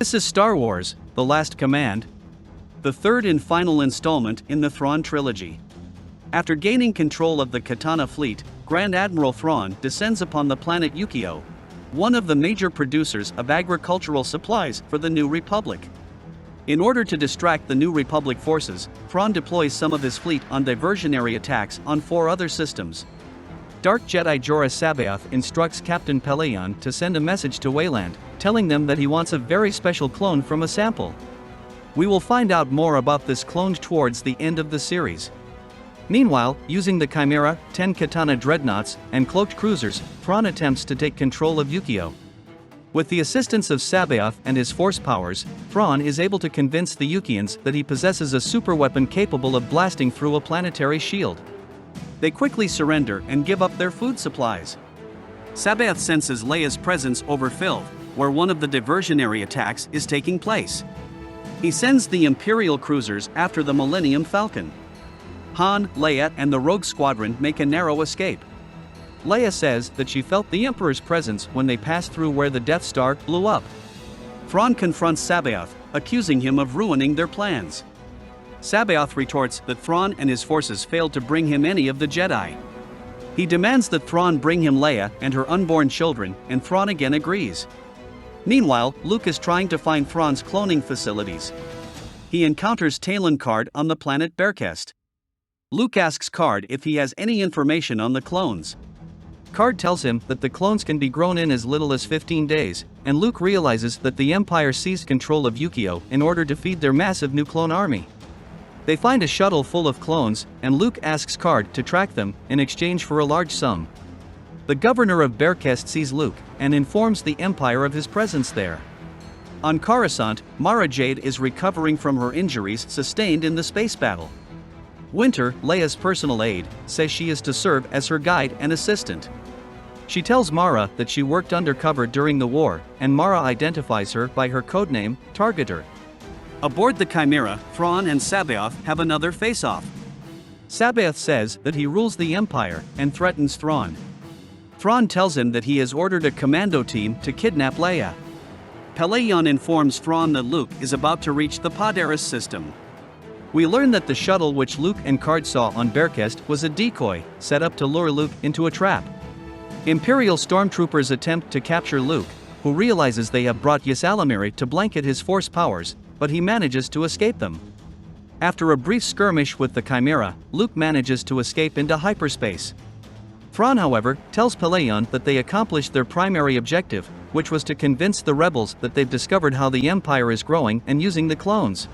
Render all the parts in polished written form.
This is Star Wars: The Last Command, the third and final installment in the Thrawn Trilogy. After gaining control of the Katana fleet, Grand Admiral Thrawn descends upon the planet Ukio, one of the major producers of agricultural supplies for the New Republic. In order to distract the New Republic forces, Thrawn deploys some of his fleet on diversionary attacks on 4 other systems. Dark Jedi Jorah Sabaoth instructs Captain Pellaeon to send a message to Wayland, telling them that he wants a very special clone from a sample. We will find out more about this clone towards the end of the series. Meanwhile, using the Chimera, 10 Katana dreadnoughts, and cloaked cruisers, Thrawn attempts to take control of Ukio. With the assistance of Sabaoth and his force powers, Thrawn is able to convince the Ukians that he possesses a superweapon capable of blasting through a planetary shield. They quickly surrender and give up their food supplies. Sabaoth senses Leia's presence over Filth, where one of the diversionary attacks is taking place. He sends the Imperial cruisers after the Millennium Falcon. Han, Leia, and the Rogue Squadron make a narrow escape. Leia says that she felt the Emperor's presence when they passed through where the Death Star blew up. Thrawn confronts Sabaoth, accusing him of ruining their plans. Sabaoth retorts that Thrawn and his forces failed to bring him any of the Jedi. He demands that Thrawn bring him Leia and her unborn children, and Thrawn again agrees. Meanwhile, Luke is trying to find Thrawn's cloning facilities. He encounters Talon Karrde on the planet Berchest. Luke asks Karrde if he has any information on the clones. Karrde tells him that the clones can be grown in as little as 15 days, and Luke realizes that the Empire seized control of Ukio in order to feed their massive new clone army. They find a shuttle full of clones, and Luke asks Karrde to track them in exchange for a large sum. The governor of Berchest sees Luke and informs the Empire of his presence there. On Coruscant, Mara Jade is recovering from her injuries sustained in the space battle. Winter, Leia's personal aide, says she is to serve as her guide and assistant. She tells Mara that she worked undercover during the war, and Mara identifies her by her codename, Targeter. Aboard the Chimera, Thrawn and Sabaoth have another face-off. Sabaoth says that he rules the Empire and threatens Thrawn. Thrawn tells him that he has ordered a commando team to kidnap Leia. Pellaeon informs Thrawn that Luke is about to reach the Podaris system. We learn that the shuttle which Luke and Karrde saw on Berchest was a decoy, set up to lure Luke into a trap. Imperial stormtroopers attempt to capture Luke, who realizes they have brought Ysalamiri to blanket his force powers, but he manages to escape them. After a brief skirmish with the Chimera, Luke manages to escape into hyperspace. Thrawn, however, tells Pellaeon that they accomplished their primary objective, which was to convince the rebels that they've discovered how the Empire is growing and using the clones.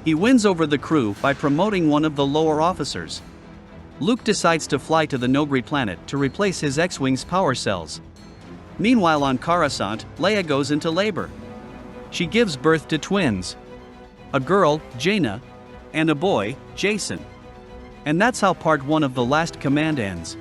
He wins over the crew by promoting one of the lower officers. Luke decides to fly to the Nogri planet to replace his X-Wing's power cells. Meanwhile on Coruscant, Leia goes into labor. She gives birth to twins. A girl, Jaina, and a boy, Jacen. And that's how part 1 of The Last Command ends.